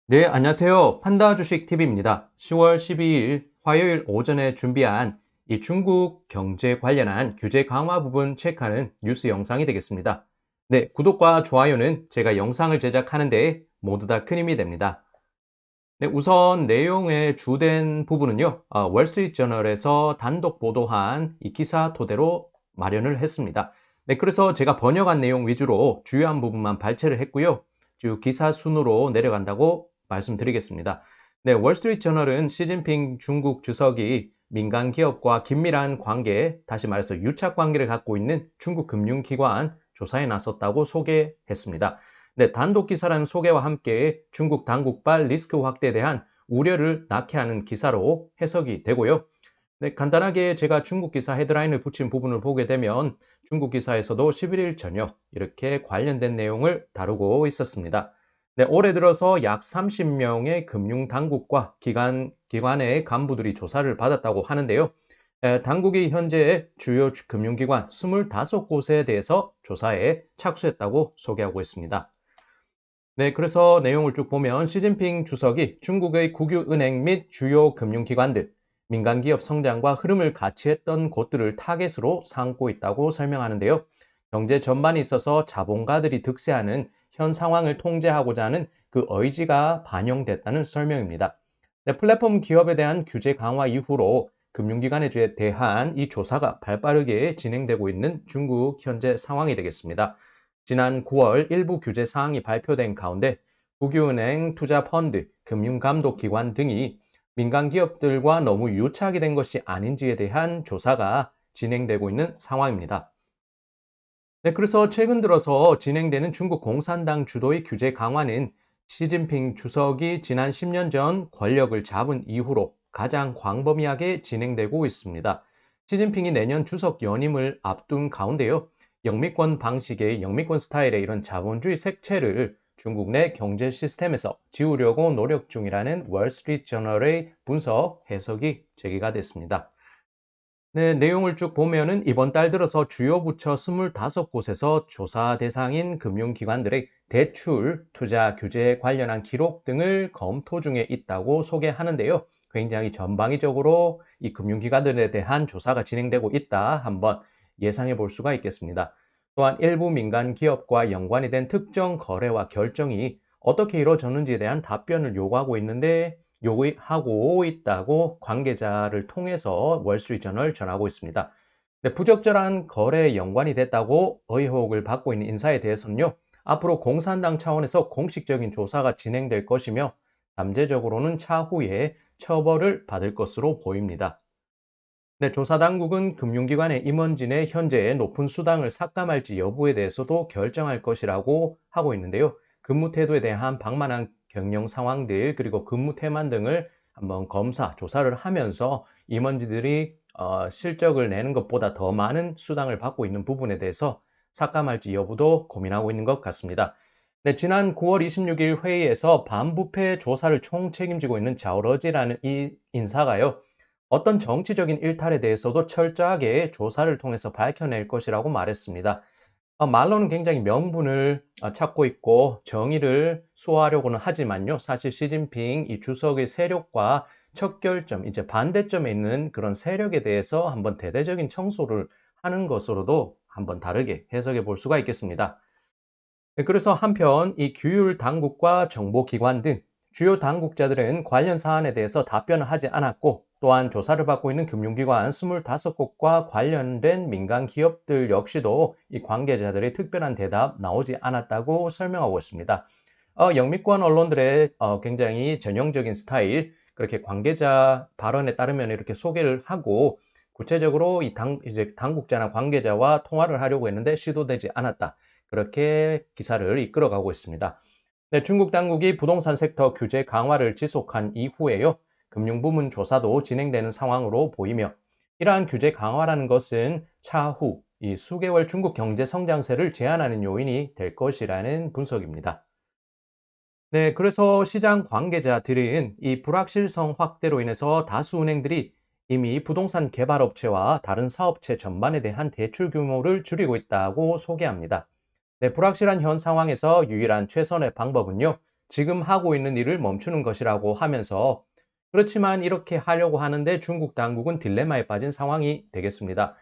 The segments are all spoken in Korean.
네, 안녕하세요. 판다 주식 TV입니다. 10월 12일 화요일 오전에 준비한 이 중국 경제 관련한 규제 강화 부분 체크하는 뉴스 영상이 되겠습니다. 네, 구독과 좋아요는 제가 영상을 제작하는데 모두 다 큰 힘이 됩니다. 네, 우선 내용의 주된 부분은요, 월스트리트저널에서 단독 보도한 이 기사 토대로 마련을 했습니다. 네, 그래서 제가 번역한 내용 위주로 주요한 부분만 발췌를 했고요. 쭉 기사 순으로 내려간다고 말씀드리겠습니다. 네, 월스트리트저널은 시진핑 중국 주석이 민간 기업과 긴밀한 관계, 다시 말해서 유착 관계를 갖고 있는 중국 금융기관 조사에 나섰다고 소개했습니다. 네, 단독 기사라는 소개와 함께 중국 당국발 리스크 확대에 대한 우려를 낳게 하는 기사로 해석이 되고요. 네, 간단하게 제가 중국 기사 헤드라인을 붙인 부분을 보게 되면 중국 기사에서도 11일 저녁 이렇게 관련된 내용을 다루고 있었습니다. 네, 올해 들어서 약 30명의 금융당국과 기관의 간부들이 조사를 받았다고 하는데요. 당국이 현재 주요 금융기관 25곳에 대해서 조사에 착수했다고 소개하고 있습니다. 네, 그래서 내용을 쭉 보면 시진핑 주석이 중국의 국유은행 및 주요 금융기관들, 민간기업 성장과 흐름을 같이 했던 곳들을 타겟으로 삼고 있다고 설명하는데요. 경제 전반에 있어서 자본가들이 득세하는 현 상황을 통제하고자 하는 그 의지가 반영됐다는 설명입니다. 네, 플랫폼 기업에 대한 규제 강화 이후로 금융기관에 대한 이 조사가 발빠르게 진행되고 있는 중국 현재 상황이 되겠습니다. 지난 9월 일부 규제 사항이 발표된 가운데 국유은행, 투자펀드, 금융감독기관 등이 민간 기업들과 너무 유착이 된 것이 아닌지에 대한 조사가 진행되고 있는 상황입니다. 네, 그래서 최근 들어서 진행되는 중국 공산당 주도의 규제 강화는 시진핑 주석이 지난 10년 전 권력을 잡은 이후로 가장 광범위하게 진행되고 있습니다. 시진핑이 내년 주석 연임을 앞둔 가운데요. 영미권 방식의 영미권 스타일의 이런 자본주의 색채를 중국 내 경제 시스템에서 지우려고 노력 중이라는 월스트리트저널의 분석 해석이 제기가 됐습니다. 네, 내용을 쭉 보면은 이번 달 들어서 주요 부처 25곳에서 조사 대상인 금융기관들의 대출, 투자 규제에 관련한 기록 등을 검토 중에 있다고 소개하는데요. 굉장히 전방위적으로 이 금융기관들에 대한 조사가 진행되고 있다. 한번 예상해 볼 수가 있겠습니다. 또한 일부 민간 기업과 연관이 된 특정 거래와 결정이 어떻게 이루어졌는지에 대한 답변을 요구하고 있는데 요구하고 있다고 관계자를 통해서 월스트리트저널 전하고 있습니다. 네, 부적절한 거래에 연관이 됐다고 의혹을 받고 있는 인사에 대해서는요, 앞으로 공산당 차원에서 공식적인 조사가 진행될 것이며 잠재적으로는 차후에 처벌을 받을 것으로 보입니다. 네, 조사 당국은 금융기관의 임원진의 현재의 높은 수당을 삭감할지 여부에 대해서도 결정할 것이라고 하고 있는데요. 근무 태도에 대한 방만한 경영 상황들 그리고 근무 태만 등을 한번 검사, 조사를 하면서 임원진들이 실적을 내는 것보다 더 많은 수당을 받고 있는 부분에 대해서 삭감할지 여부도 고민하고 있는 것 같습니다. 네, 지난 9월 26일 회의에서 반부패 조사를 총책임지고 있는 자오러지라는 이 인사가요. 어떤 정치적인 일탈에 대해서도 철저하게 조사를 통해서 밝혀낼 것이라고 말했습니다. 말로는 굉장히 명분을 찾고 있고 정의를 수호하려고는 하지만요. 사실 시진핑 이 주석의 세력과 척결점, 이제 반대점에 있는 그런 세력에 대해서 한번 대대적인 청소를 하는 것으로도 한번 다르게 해석해 볼 수가 있겠습니다. 네, 그래서 한편 이 규율 당국과 정보기관 등 주요 당국자들은 관련 사안에 대해서 답변을 하지 않았고 또한 조사를 받고 있는 금융기관 25곳과 관련된 민간 기업들 역시도 이 관계자들의 특별한 대답 나오지 않았다고 설명하고 있습니다. 영미권 언론들의 굉장히 전형적인 스타일, 그렇게 관계자 발언에 따르면 이렇게 소개를 하고 구체적으로 이제 당국자나 관계자와 통화를 하려고 했는데 시도되지 않았다. 그렇게 기사를 이끌어가고 있습니다. 네, 중국 당국이 부동산 섹터 규제 강화를 지속한 이후에요. 금융부문 조사도 진행되는 상황으로 보이며 이러한 규제 강화라는 것은 차후 이 수개월 중국 경제 성장세를 제한하는 요인이 될 것이라는 분석입니다. 네, 그래서 시장 관계자들은 이 불확실성 확대로 인해서 다수 은행들이 이미 부동산 개발업체와 다른 사업체 전반에 대한 대출 규모를 줄이고 있다고 소개합니다. 네, 불확실한 현 상황에서 유일한 최선의 방법은요, 지금 하고 있는 일을 멈추는 것이라고 하면서 그렇지만 이렇게 하려고 하는데 중국 당국은 딜레마에 빠진 상황이 되겠습니다.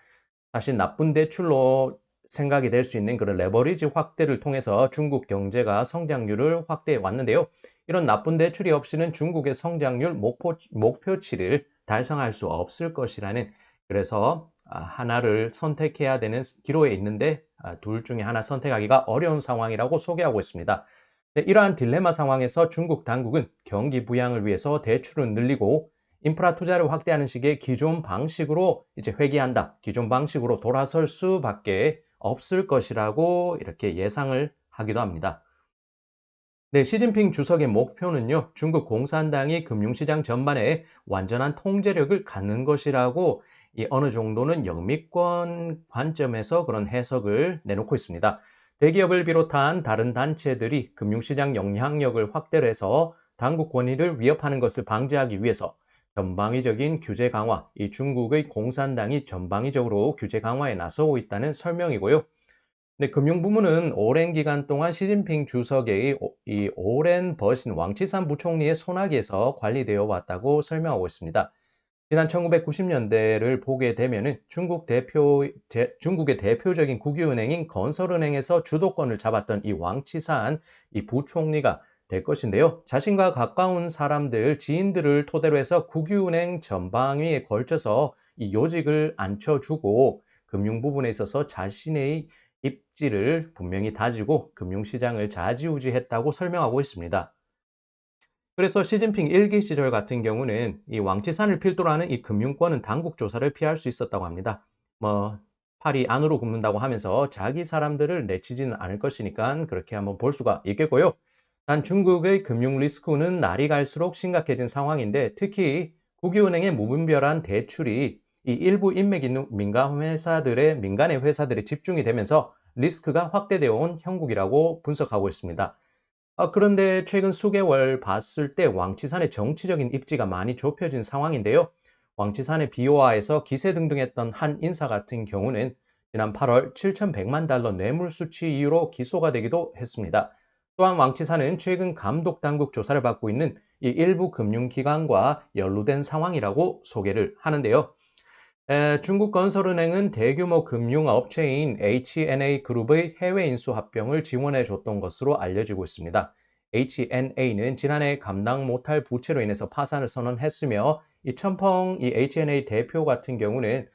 사실 나쁜 대출로 생각이 될 수 있는 그런 레버리지 확대를 통해서 중국 경제가 성장률을 확대해 왔는데요. 이런 나쁜 대출이 없이는 중국의 성장률 목표치를 달성할 수 없을 것이라는 그래서 하나를 선택해야 되는 기로에 있는데 둘 중에 하나 선택하기가 어려운 상황이라고 소개하고 있습니다. 네, 이러한 딜레마 상황에서 중국 당국은 경기 부양을 위해서 대출을 늘리고 인프라 투자를 확대하는 식의 기존 방식으로 이제 회귀한다. 기존 방식으로 돌아설 수밖에 없을 것이라고 이렇게 예상을 하기도 합니다. 네, 시진핑 주석의 목표는요, 중국 공산당이 금융시장 전반에 완전한 통제력을 갖는 것이라고 이 어느 정도는 영미권 관점에서 그런 해석을 내놓고 있습니다. 대기업을 비롯한 다른 단체들이 금융시장 영향력을 확대를 해서 당국 권위를 위협하는 것을 방지하기 위해서 전방위적인 규제 강화, 이 중국의 공산당이 전방위적으로 규제 강화에 나서고 있다는 설명이고요. 네, 금융부문은 오랜 기간 동안 시진핑 주석의 이 오랜 버신 왕치산 부총리의 손아귀에서 관리되어 왔다고 설명하고 있습니다. 지난 1990년대를 보게 되면은 중국의 대표적인 국유은행인 건설은행에서 주도권을 잡았던 이 왕치산 이 부총리가 될 것인데요. 자신과 가까운 사람들, 지인들을 토대로 해서 국유은행 전방위에 걸쳐서 이 요직을 앉혀주고 금융 부분에 있어서 자신의 입지를 분명히 다지고 금융시장을 좌지우지했다고 설명하고 있습니다. 그래서 시진핑 일기 시절 같은 경우는 이 왕치산을 필두로 하는 이 금융권은 당국 조사를 피할 수 있었다고 합니다. 뭐 팔이 안으로 굽는다고 하면서 자기 사람들을 내치지는 않을 것이니까 그렇게 한번 볼 수가 있겠고요. 단 중국의 금융 리스크는 날이 갈수록 심각해진 상황인데 특히 국유은행의 무분별한 대출이 이 일부 인맥 있는 민간의 회사들에 집중이 되면서 리스크가 확대되어 온 형국이라고 분석하고 있습니다. 그런데 최근 수개월 봤을 때 왕치산의 정치적인 입지가 많이 좁혀진 상황인데요. 왕치산의 비호화에서 기세등등했던 한 인사 같은 경우는 지난 8월 7,100만 달러 뇌물 수취 이유로 기소가 되기도 했습니다. 또한 왕치산은 최근 감독 당국 조사를 받고 있는 이 일부 금융기관과 연루된 상황이라고 소개를 하는데요. 중국건설은행은 대규모 금융업체인 H&A 그룹의 해외 인수 합병을 지원해 줬던 것으로 알려지고 있습니다. H&A는 지난해 감당 못할 부채로 인해서 파산을 선언했으며 이 첨펑 이 H&A 대표 같은 경우는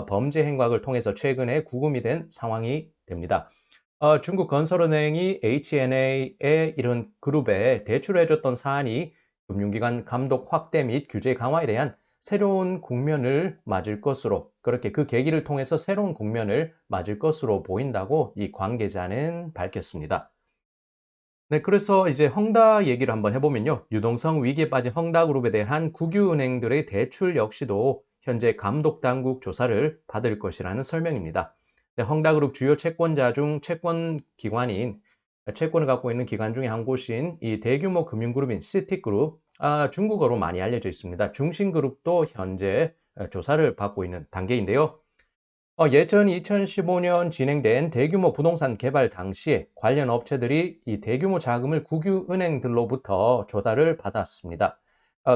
범죄 행각을 통해서 최근에 구금이 된 상황이 됩니다. 중국 건설은행이 H&A의 이런 그룹에 대출해줬던 사안이 금융기관 감독 확대 및 규제 강화에 대한 새로운 국면을 맞을 것으로 그렇게 그 계기를 통해서 새로운 국면을 맞을 것으로 보인다고 이 관계자는 밝혔습니다. 네, 그래서 이제 헝다 얘기를 한번 해보면요. 유동성 위기에 빠진 헝다그룹에 대한 국유은행들의 대출 역시도 현재 감독당국 조사를 받을 것이라는 설명입니다. 네, 헝다그룹 주요 채권자 중 채권을 갖고 있는 기관 중에 한 곳인 이 대규모 금융그룹인 시티그룹, 중국어로 많이 알려져 있습니다. 중신그룹도 현재 조사를 받고 있는 단계인데요. 예전 2015년 진행된 대규모 부동산 개발 당시에 관련 업체들이 이 대규모 자금을 국유은행들로부터 조달을 받았습니다.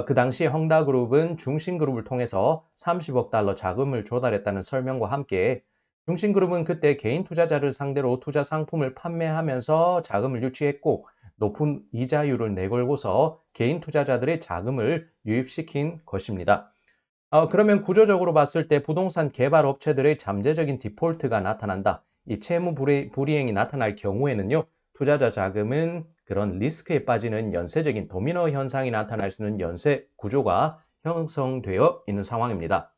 그 당시 헝다그룹은 중신그룹을 통해서 30억 달러 자금을 조달했다는 설명과 함께 중신그룹은 그때 개인 투자자를 상대로 투자 상품을 판매하면서 자금을 유치했고 높은 이자율을 내걸고서 개인 투자자들의 자금을 유입시킨 것입니다. 그러면 구조적으로 봤을 때 부동산 개발 업체들의 잠재적인 디폴트가 나타난다. 이 불이행이 나타날 경우에는요, 투자자 자금은 그런 리스크에 빠지는 연쇄적인 도미노 현상이 나타날 수 있는 연쇄 구조가 형성되어 있는 상황입니다.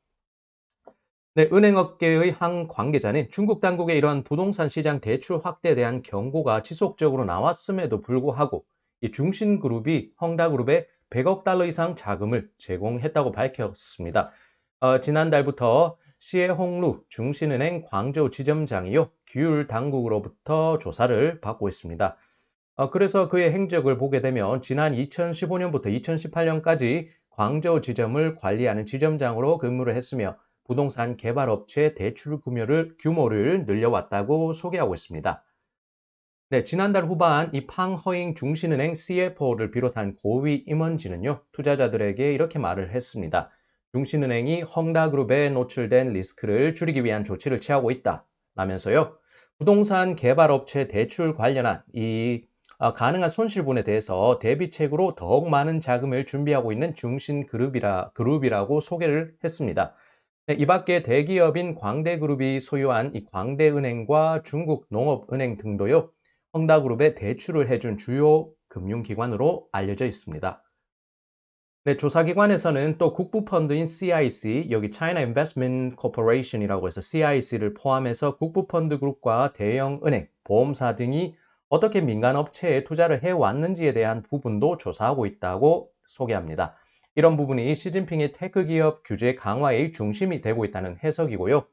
네, 은행업계의 한 관계자는 중국 당국의 이러한 부동산 시장 대출 확대에 대한 경고가 지속적으로 나왔음에도 불구하고 이 중신그룹이 헝다그룹에 100억 달러 이상 자금을 제공했다고 밝혔습니다. 지난달부터 시에홍루 중신은행 광저우 지점장이요, 규율 당국으로부터 조사를 받고 있습니다. 그래서 그의 행적을 보게 되면 지난 2015년부터 2018년까지 광저우 지점을 관리하는 지점장으로 근무를 했으며 부동산 개발업체 대출 규모를 늘려왔다고 소개하고 있습니다. 네, 지난달 후반 이 팡허잉 중신은행 CFO를 비롯한 고위 임원진은요, 투자자들에게 이렇게 말을 했습니다. 중신은행이 헝다그룹에 노출된 리스크를 줄이기 위한 조치를 취하고 있다. 라면서요, 부동산 개발업체 대출 관련한 이 가능한 손실분에 대해서 대비책으로 더욱 많은 자금을 준비하고 있는 그룹이라고 소개를 했습니다. 네, 이 밖에 대기업인 광대그룹이 소유한 이 광대은행과 중국농업은행 등도요, 헝다그룹에 대출을 해준 주요 금융기관으로 알려져 있습니다. 네, 조사기관에서는 또 국부펀드인 CIC, 여기 China Investment Corporation이라고 해서 CIC를 포함해서 국부펀드 그룹과 대형은행, 보험사 등이 어떻게 민간업체에 투자를 해왔는지에 대한 부분도 조사하고 있다고 소개합니다. 이런 부분이 시진핑의 테크 기업 규제 강화의 중심이 되고 있다는 해석이고요.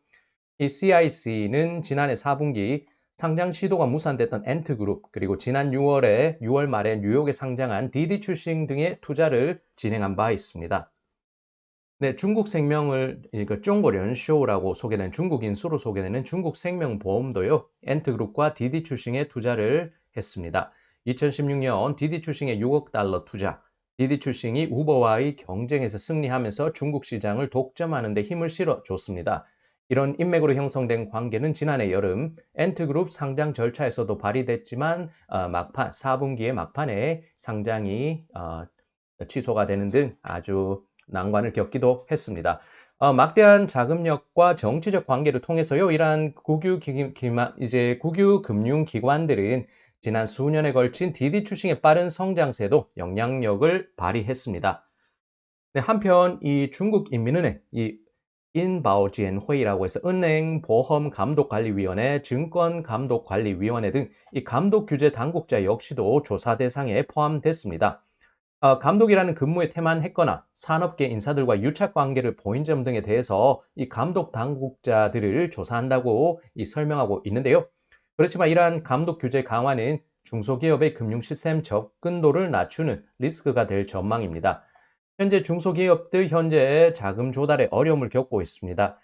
이 CIC는 지난해 4분기 상장 시도가 무산됐던 엔트그룹, 그리고 지난 6월 말에 뉴욕에 상장한 디디출싱 등의 투자를 진행한 바 있습니다. 네, 중국생명을 중고련쇼라고 소개된 중국 인수로 소개되는 중국생명보험도요, 엔트그룹과 디디출싱에 투자를 했습니다. 2016년 디디출싱의 6억 달러 투자, 디디출싱이 우버와의 경쟁에서 승리하면서 중국 시장을 독점하는 데 힘을 실어줬습니다. 이런 인맥으로 형성된 관계는 지난해 여름 엔트그룹 상장 절차에서도 발휘됐지만 막판 4분기의 막판에 상장이 취소가 되는 등 아주 난관을 겪기도 했습니다. 막대한 자금력과 정치적 관계를 통해서요, 이러한 국유 금융기관들은 지난 수년에 걸친 디디 출싱의 빠른 성장세도 영향력을 발휘했습니다. 네, 한편 이 중국인민은행, 이 인바오지엔회의라고 해서 은행보험감독관리위원회, 증권감독관리위원회 등 이 감독 규제 당국자 역시도 조사 대상에 포함됐습니다. 감독이라는 근무에 태만했거나 산업계 인사들과 유착 관계를 보인 점 등에 대해서 이 감독 당국자들을 조사한다고 설명하고 있는데요. 그렇지만 이러한 감독 규제 강화는 중소기업의 금융 시스템 접근도를 낮추는 리스크가 될 전망입니다. 현재 중소기업들 현재 자금 조달에 어려움을 겪고 있습니다.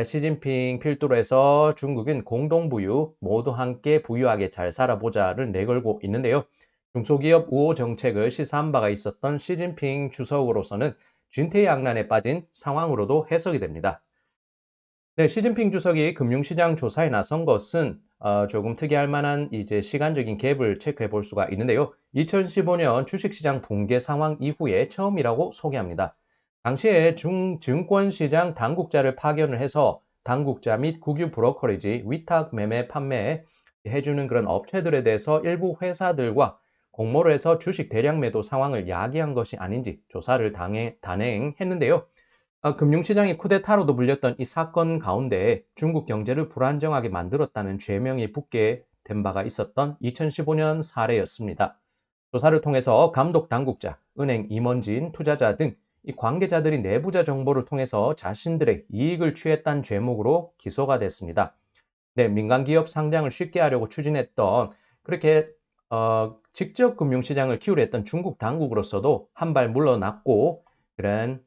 시진핑 필두로 해서 중국은 공동부유, 모두 함께 부유하게 잘 살아보자를 내걸고 있는데요. 중소기업 우호 정책을 시사한 바가 있었던 시진핑 주석으로서는 진퇴양난에 빠진 상황으로도 해석이 됩니다. 네, 시진핑 주석이 금융시장 조사에 나선 것은 조금 특이할 만한 시간적인 갭을 체크해 볼 수가 있는데요. 2015년 주식시장 붕괴 상황 이후에 처음이라고 소개합니다. 당시에 증권시장 당국자를 파견을 해서 당국자 및 국유 브로커리지, 위탁 매매 판매 해주는 그런 업체들에 대해서 일부 회사들과 공모를 해서 주식 대량 매도 상황을 야기한 것이 아닌지 조사를 단행했는데요. 금융시장이 쿠데타로도 불렸던 이 사건 가운데 중국 경제를 불안정하게 만들었다는 죄명이 붙게 된 바가 있었던 2015년 사례였습니다. 조사를 통해서 감독 당국자, 은행 임원진, 투자자 등 이 관계자들이 내부자 정보를 통해서 자신들의 이익을 취했다는 죄목으로 기소가 됐습니다. 네, 민간 기업 상장을 쉽게 하려고 추진했던 그렇게 직접 금융시장을 키우려 했던 중국 당국으로서도 한 발 물러났고 그런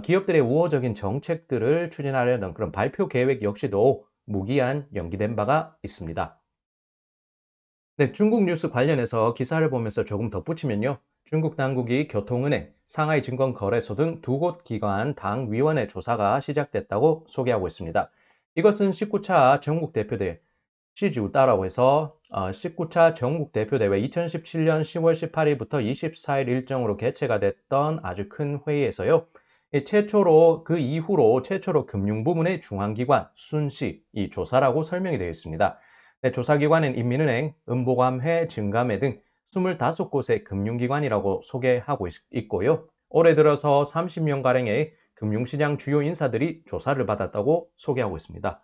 기업들의 우호적인 정책들을 추진하려는 그런 발표 계획 역시도 무기한 연기된 바가 있습니다. 네, 중국 뉴스 관련해서 기사를 보면서 조금 덧붙이면요. 중국 당국이 교통은행, 상하이증권거래소 등 두 곳 기관 당위원회 조사가 시작됐다고 소개하고 있습니다. 이것은 19차 전국대표대회, 시주따라고 해서 19차 전국대표대회 2017년 10월 18일부터 24일 일정으로 개최가 됐던 아주 큰 회의에서요. 그 이후로 최초로 금융부문의 중앙기관 순시 이 조사라고 설명이 되어 있습니다. 네, 조사기관은 인민은행, 은보감회, 증감회 등 25곳의 금융기관이라고 소개하고 있고요. 올해 들어서 30명가량의 금융시장 주요 인사들이 조사를 받았다고 소개하고 있습니다.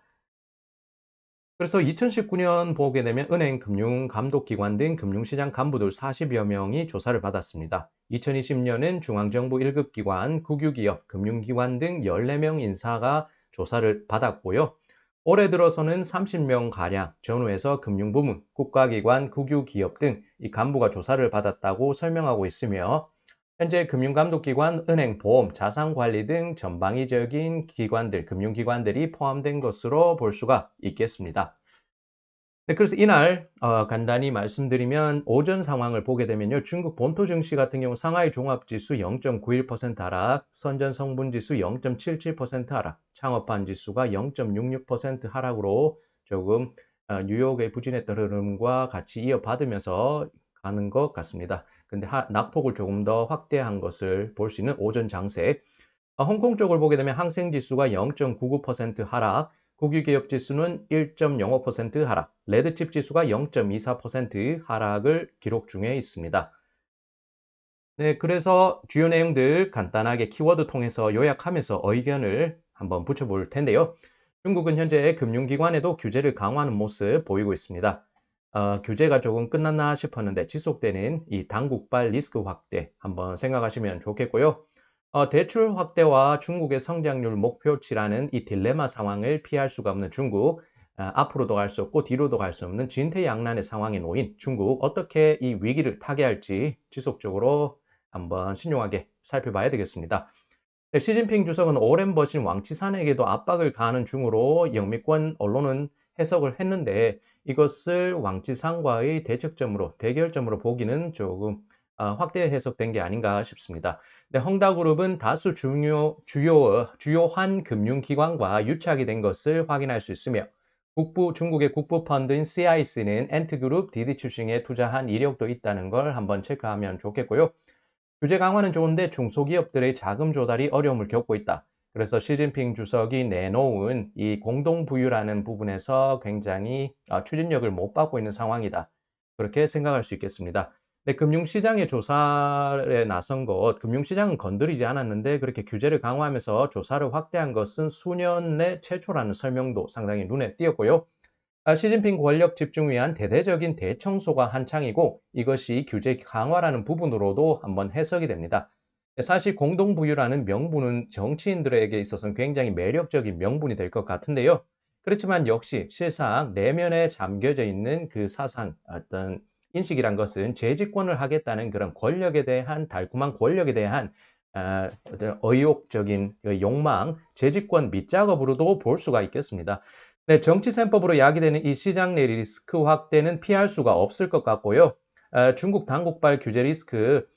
그래서 2019년 보게 되면 은행, 금융감독기관 등 금융시장 간부들 40여 명이 조사를 받았습니다. 2020년은 중앙정부 1급 기관, 국유기업, 금융기관 등 14명 인사가 조사를 받았고요. 올해 들어서는 30명가량 전후에서 금융부문, 국가기관, 국유기업 등 이 간부가 조사를 받았다고 설명하고 있으며 현재 금융감독기관, 은행, 보험, 자산관리 등 전방위적인 기관들, 금융기관들이 포함된 것으로 볼 수가 있겠습니다. 네, 그래서 이날 간단히 말씀드리면 오전 상황을 보게 되면요. 중국 본토 증시 같은 경우 상하이 종합지수 0.91% 하락, 선전 성분지수 0.77% 하락, 창업한 지수가 0.66% 하락으로 조금 뉴욕의 부진했던 흐름과 같이 이어받으면서 가는 것 같습니다. 근데 낙폭을 조금 더 확대한 것을 볼 수 있는 오전 장세. 홍콩 쪽을 보게 되면 항생지수가 0.99% 하락, 국유기업 지수는 1.05% 하락, 레드칩 지수가 0.24% 하락을 기록 중에 있습니다. 네, 그래서 주요 내용들 간단하게 키워드 통해서 요약하면서 의견을 한번 붙여볼 텐데요. 중국은 현재 금융기관에도 규제를 강화하는 모습 보이고 있습니다. 규제가 조금 끝났나 싶었는데 지속되는 이 당국발 리스크 확대 한번 생각하시면 좋겠고요. 대출 확대와 중국의 성장률 목표치라는 이 딜레마 상황을 피할 수가 없는 중국, 앞으로도 갈 수 없고 뒤로도 갈 수 없는 진퇴양난의 상황에 놓인 중국, 어떻게 이 위기를 타개할지 지속적으로 한번 신중하게 살펴봐야 되겠습니다. 네, 시진핑 주석은 오랜 버신 왕치산에게도 압박을 가하는 중으로 영미권 언론은 해석을 했는데 이것을 왕치산과의 대척점으로, 대결점으로 보기는 조금 확대 해석된 게 아닌가 싶습니다. 네, 헝다그룹은 다수 주요한 금융기관과 유착이 된 것을 확인할 수 있으며 중국의 국부 펀드인 CIC는 엔트그룹, 디디추싱에 투자한 이력도 있다는 걸 한번 체크하면 좋겠고요. 규제 강화는 좋은데 중소기업들의 자금 조달이 어려움을 겪고 있다. 그래서 시진핑 주석이 내놓은 이 공동부유라는 부분에서 굉장히 추진력을 못 받고 있는 상황이다. 그렇게 생각할 수 있겠습니다. 네, 금융시장의 조사에 나선 것, 금융시장은 건드리지 않았는데 그렇게 규제를 강화하면서 조사를 확대한 것은 수년 내 최초라는 설명도 상당히 눈에 띄었고요. 시진핑 권력 집중 위한 대대적인 대청소가 한창이고 이것이 규제 강화라는 부분으로도 한번 해석이 됩니다. 사실 공동부유라는 명분은 정치인들에게 있어서는 굉장히 매력적인 명분이 될 것 같은데요. 그렇지만 역시 실상 내면에 잠겨져 있는 그 사상, 어떤 인식이란 것은 재집권을 하겠다는 그런 권력에 대한 달콤한 권력에 대한 어떤 의욕적인 그 욕망, 재집권 밑작업으로도 볼 수가 있겠습니다. 네, 정치셈법으로 야기되는 이 시장 내 리스크 확대는 피할 수가 없을 것 같고요. 중국 당국발 규제 리스크,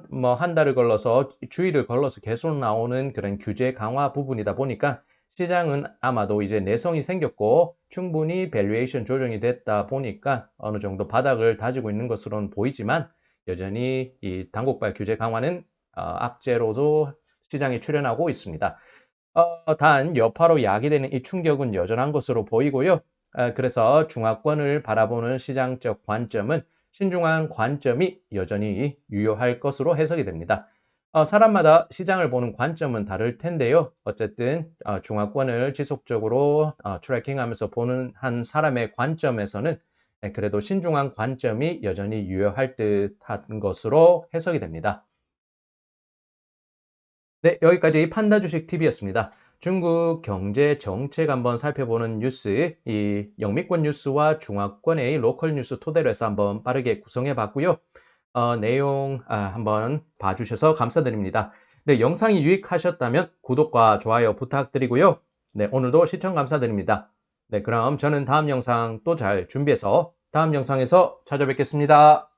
뭐 한 달을 걸러서 주의를 걸러서 계속 나오는 그런 규제 강화 부분이다 보니까 시장은 아마도 이제 내성이 생겼고 충분히 밸류에이션 조정이 됐다 보니까 어느 정도 바닥을 다지고 있는 것으로는 보이지만 여전히 이 당국발 규제 강화는 악재로도 시장에 출현하고 있습니다. 단 여파로 야기되는 이 충격은 여전한 것으로 보이고요. 그래서 중화권을 바라보는 시장적 관점은 신중한 관점이 여전히 유효할 것으로 해석이 됩니다. 사람마다 시장을 보는 관점은 다를 텐데요. 어쨌든 중화권을 지속적으로 트래킹하면서 보는 한 사람의 관점에서는 그래도 신중한 관점이 여전히 유효할 듯한 것으로 해석이 됩니다. 네, 여기까지 판다 주식 TV였습니다. 중국 경제 정책 한번 살펴보는 뉴스, 이 영미권 뉴스와 중화권의 로컬 뉴스 토대로 해서 한번 빠르게 구성해 봤고요. 내용 한번 봐주셔서 감사드립니다. 네, 영상이 유익하셨다면 구독과 좋아요 부탁드리고요. 네, 오늘도 시청 감사드립니다. 네, 그럼 저는 다음 영상 또 잘 준비해서 다음 영상에서 찾아뵙겠습니다.